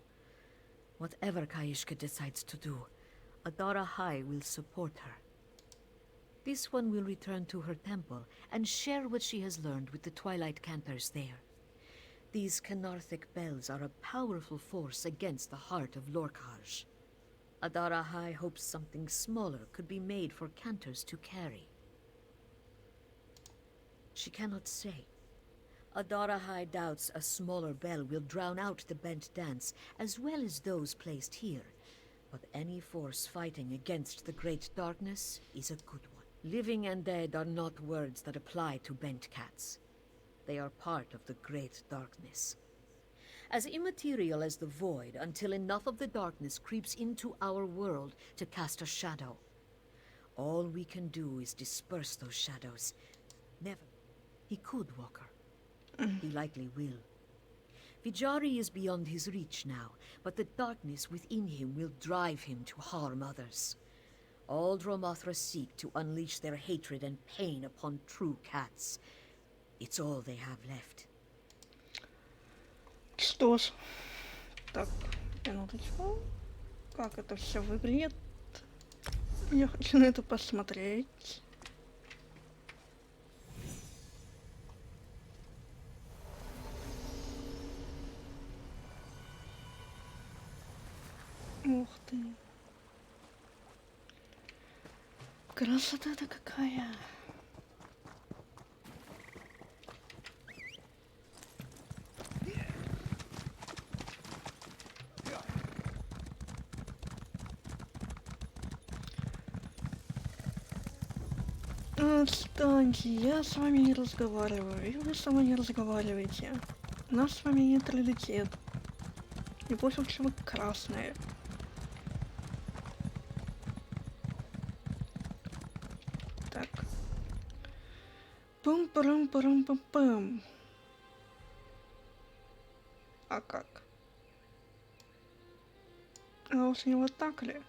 Whatever Kaishka decides to do, Adarahai will support her. This one will return to her temple and share what she has learned with the Twilight Cantors there. These Canarthic bells are a powerful force against the heart of Lorkhaj. Adarahai hopes something smaller could be made for Cantors to carry. She cannot say. Adarahai doubts a smaller bell will drown out the bent dance as well as those placed here. But any force fighting against the great darkness is a good one. Living and dead are not words that apply to bent cats. They are part of the great darkness. As immaterial as the void until enough of the darkness creeps into our world to cast a shadow. All we can do is disperse those shadows. Never. He could, Walker. He likely will. Vijari is beyond his reach now, but the darkness within him will drive him to harm others. All Dromothra seek to unleash their hatred and pain upon true cats. It's all they have left. Что ж, так, минуточку. Как это все выглядит? Я хочу на это посмотреть. Ух ты. Красота-то какая. Отстаньте, я с вами не разговариваю, и вы со мной не разговариваете. У нас с вами нейтралитет. И пофиг, что вы красные. Так. Пум-парам-парам-пам-пам. А как? А уж не вот так ли?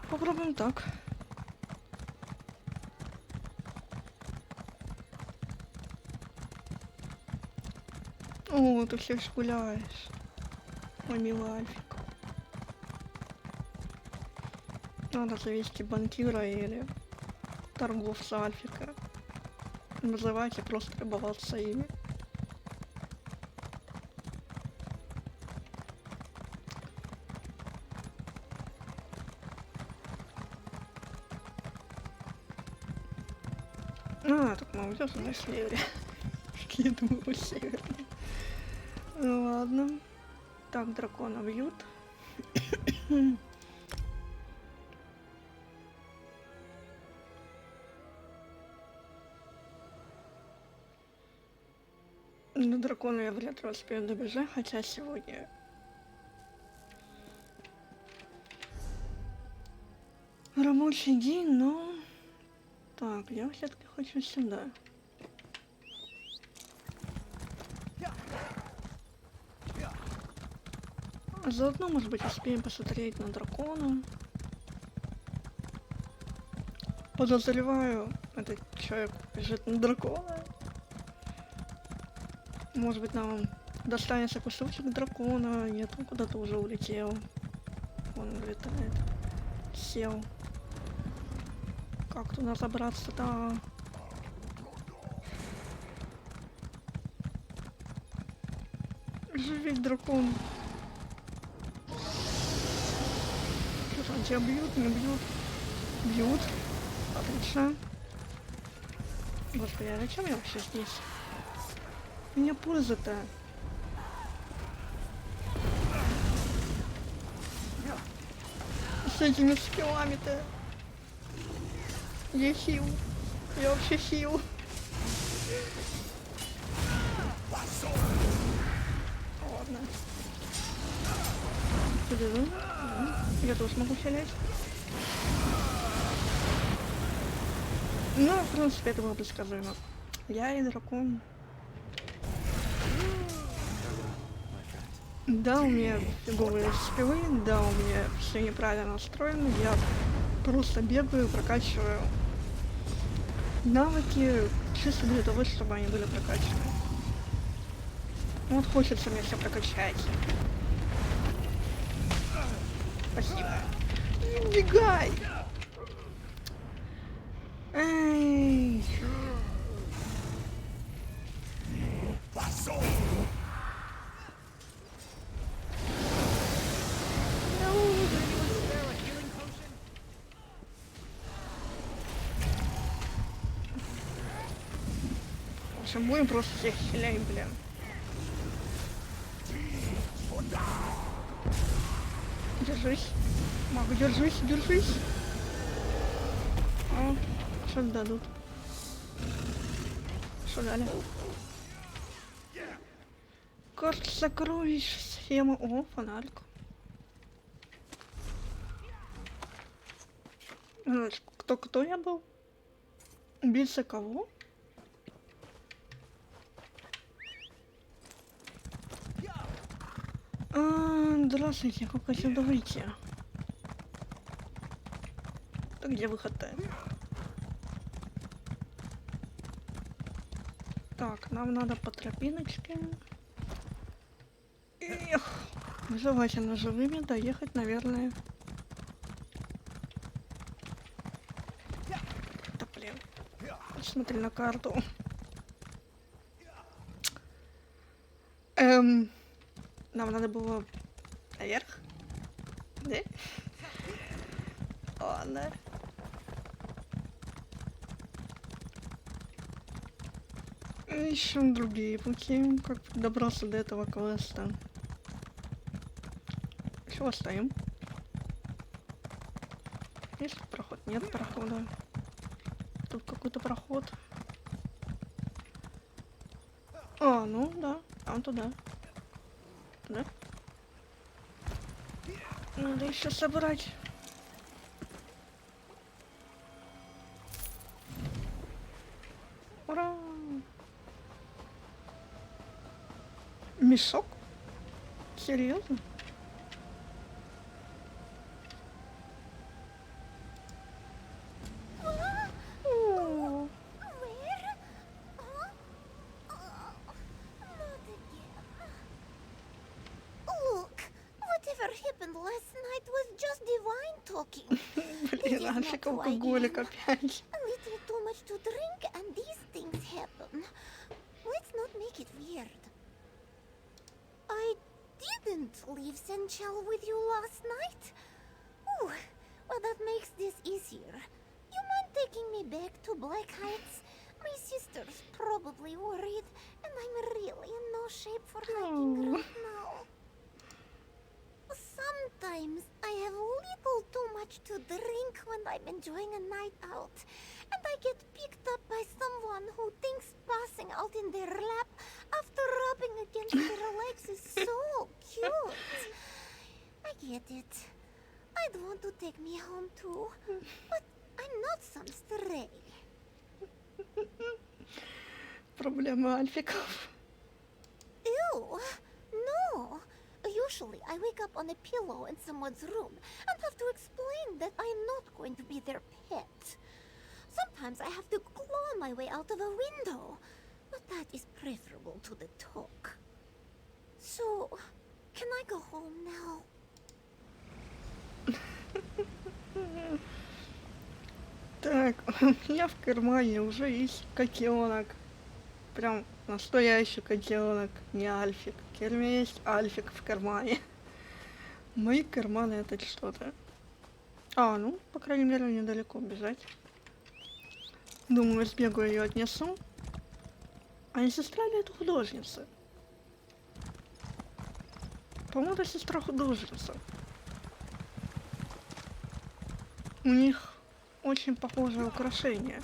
Попробуем так. О, ты всех гуляешь. Ой, милый Альфик. Надо завести банкира или торговца Альфика. Называйте, просто любоваться ими. А, тут мы уйдем на севере. Я думаю, севере. Ну ладно. Так, дракона бьют. До дракона я вряд ли успею добежать, хотя сегодня рабочий день, но... Так, я все-таки хочу сюда. Заодно, может быть, успеем посмотреть на дракона. Подозреваю, этот человек бежит на дракона. Может быть, нам достанется кусочек дракона. Нет, он куда-то уже улетел. Он летает. Сел. Как туда забраться-то? Живи, дракон. Что там, тебя бьют, не бьют? Бьют. Отлично. Господи, а зачем я вообще здесь? У меня польза-то. С этими скиллами-то. Я хил. Я вообще хил. Ладно. Я тоже могу хилять. Ну, в принципе, это было предсказуемо. Я и дракон. Да, у меня фиговые скиллы, да, у меня все неправильно настроено. Я просто бегаю, прокачиваю навыки чисто для того, чтобы они были прокачаны. Вот хочется мне все прокачать. Спасибо. Бегай! Эй! В общем, будем просто всех хиляем, блин. Держись. Могу, держись, держись. О, что дадут? Что дали? Карта сокровищ, схема. О, фонарик. Кто я был? Убийца кого? Здравствуйте, как отсюда выйти? Так где выход-то? Так, нам надо по тропиночке. Эх, желательно живыми доехать, наверное. Да блин. Смотри на карту. Нам надо было наверх? Да? Ладно. Ищем другие пути, как добраться до этого квеста. Чего стоим? Есть проход? Нет прохода. Тут какой-то проход. А, ну да, там туда. Да? Надо еще собрать. Ура! Мешок? Серьезно? О, Where? Huh? Not again. Look, whatever happened last night was just divine talking. блин, Альфик алкоголик опять. A little too much to drink and these things happen. Let's not make it weird. I didn't leave Senchal with you last night. Ooh, well that makes this easier. You mind taking me back to Black Heights? My sister's probably worried, and I'm really in no shape for hiking right now. Sometimes I have a little too much to drink when I'm enjoying a night out, and I get picked up by someone who thinks passing out in their lap after rubbing against their legs is so cute. I get it. I'd want to take me home too, but I'm not some stray. Проблема Альфиков. Ew, no. Usually I wake up on a pillow in someone's room and have to explain that I'm not going to be their pet. Sometimes I have to claw my way out of a window, but that is preferable to the talk. So, can I go home now? Так, у меня в кармане уже есть котенок. Прям настоящий котенок, не Альфик. Теперь у меня есть Альфик в кармане. Мои карманы это что-то. А, ну, по крайней мере, недалеко бежать. Думаю, сбегу ее отнесу. А не сестра ли это художница? По-моему, это сестра художница. У них очень похожее украшение.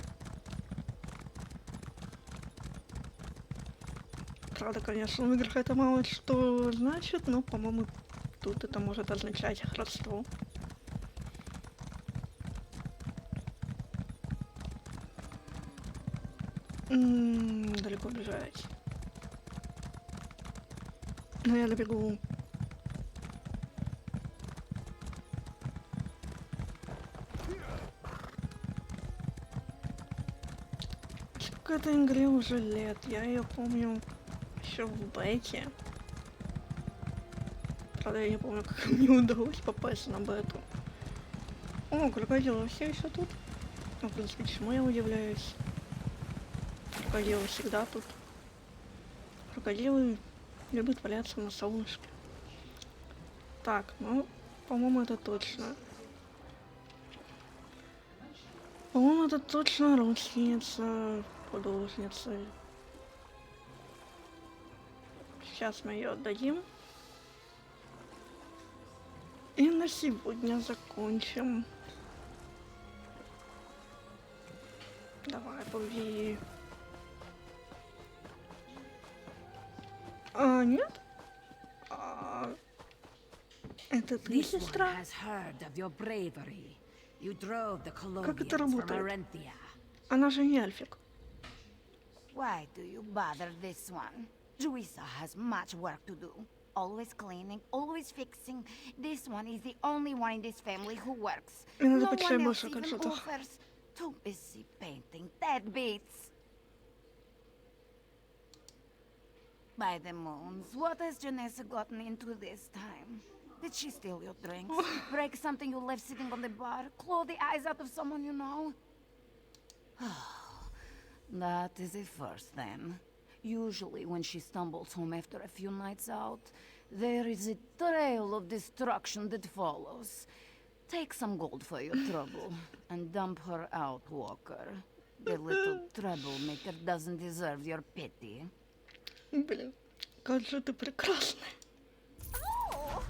Правда, конечно, в играх это мало что значит, но, по-моему, тут это может означать их родство. Далеко бежать. Но я добегу. Сколько этой игре уже лет? Я ее помню еще в бете. Правда, я не помню, как мне удалось попасть на бету. О, крокодилы все еще тут. Ну, в принципе, чему я удивляюсь? Крокодилы всегда тут. Крокодилы любят валяться на солнышке. Так, ну, по-моему, это точно. По-моему, это точно родственница художницы. Сейчас мы ее отдадим. И на сегодня закончим. Давай, повзи. А, нет? А, это ты, This one сестра? has heard of your bravery. You drove the Как это Colombians from работает? Arentia. Она же не эльфик. Why do you bother this one? Juisa has much work to do. Always cleaning, always fixing. This one is the only one in this family who works. Мне надо No почитать one else больше о even каджитах. offers. Too busy painting dead beats. By the moons, what has Janessa gotten into this time? Did she steal your drinks? Break something you left sitting on the bar? Claw the eyes out of someone you know? That is a first then. Usually when she stumbles home after a few nights out, there is a trail of destruction that follows. Take some gold for your trouble, and dump her out, Walker. The little troublemaker doesn't deserve your pity. Блин, как же ты прекрасна. Oh,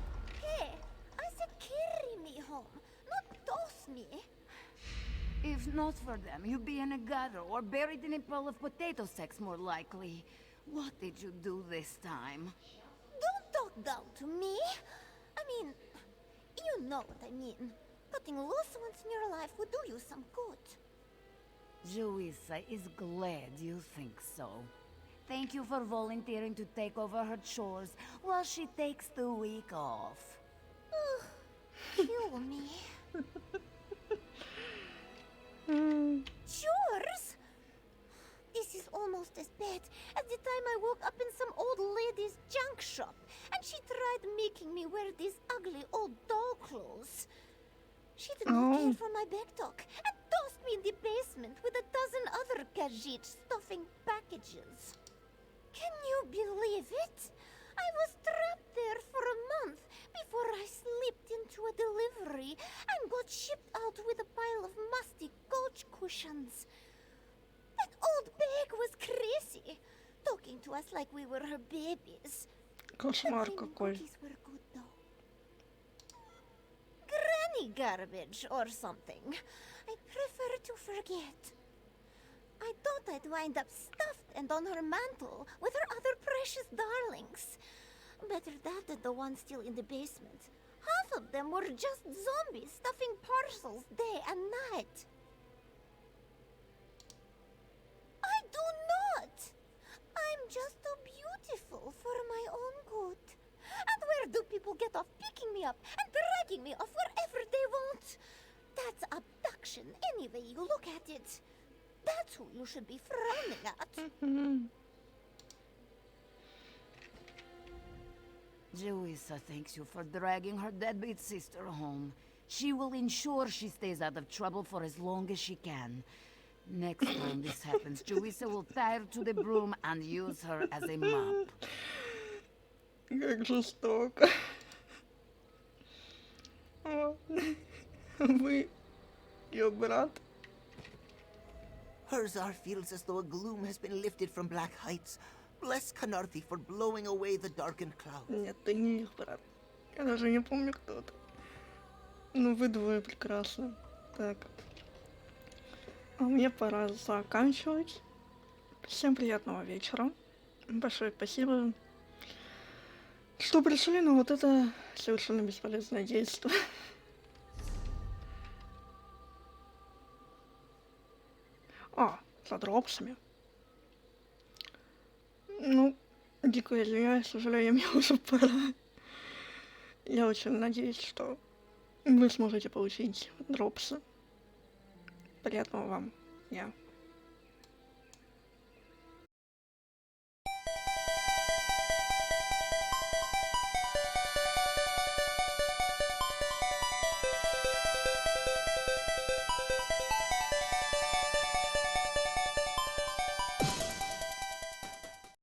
hey, I said carry me home, not toss me. If not for them, you'd be in a gutter or buried in a pile of potato sacks more likely. What did you do this time? Don't talk down to me. I mean, you know what I mean. Cutting loose once in your life would do you some good. Juisa is glad you think so. Thank you for volunteering to take over her chores while she takes the week off. Kill me. Chores? This is almost as bad as the time I woke up in some old lady's junk shop and she tried making me wear these ugly old doll clothes. She did not care for my back talk and tossed me in the basement with a dozen other kajit stuffing packages. Can you believe it? I was trapped there for a month before I slipped into a delivery and got shipped out with a pile of musty couch cushions. That old bag was crazy, talking to us like we were her babies. Кошмар The какой. cookies were good though. Granny garbage or something. I prefer to forget. I thought I'd wind up stuffed and on her mantle with her other precious darlings. Better that than the ones still in the basement. Half of them were just zombies stuffing parcels day and night. I do not! I'm just too beautiful for my own good. And where do people get off picking me up and dragging me off wherever they want? That's abduction any way you look at it. That's who you should be frowning at. Juisa thanks you for dragging her deadbeat sister home. She will ensure she stays out of trouble for as long as she can. Next time this happens, Juisa will tie her to the broom and use her as a mop. Как жестоко. О, Вы ее брат. Herzar feels as though a gloom has been lifted from Black Heights. Bless Canarthi for blowing away the darkened clouds. Нет, ты не их брат. Я даже не помню, кто ты. Ну, вы двое прекрасно. Так. А мне пора заканчивать. Всем приятного вечера. Большое спасибо, что пришли, но вот это совершенно бесполезное действие. За дропсами. Ну, дико извиняюсь, сожалею, мне уже пора. Я очень надеюсь, что вы сможете получить дропсы. Приятного вам дня.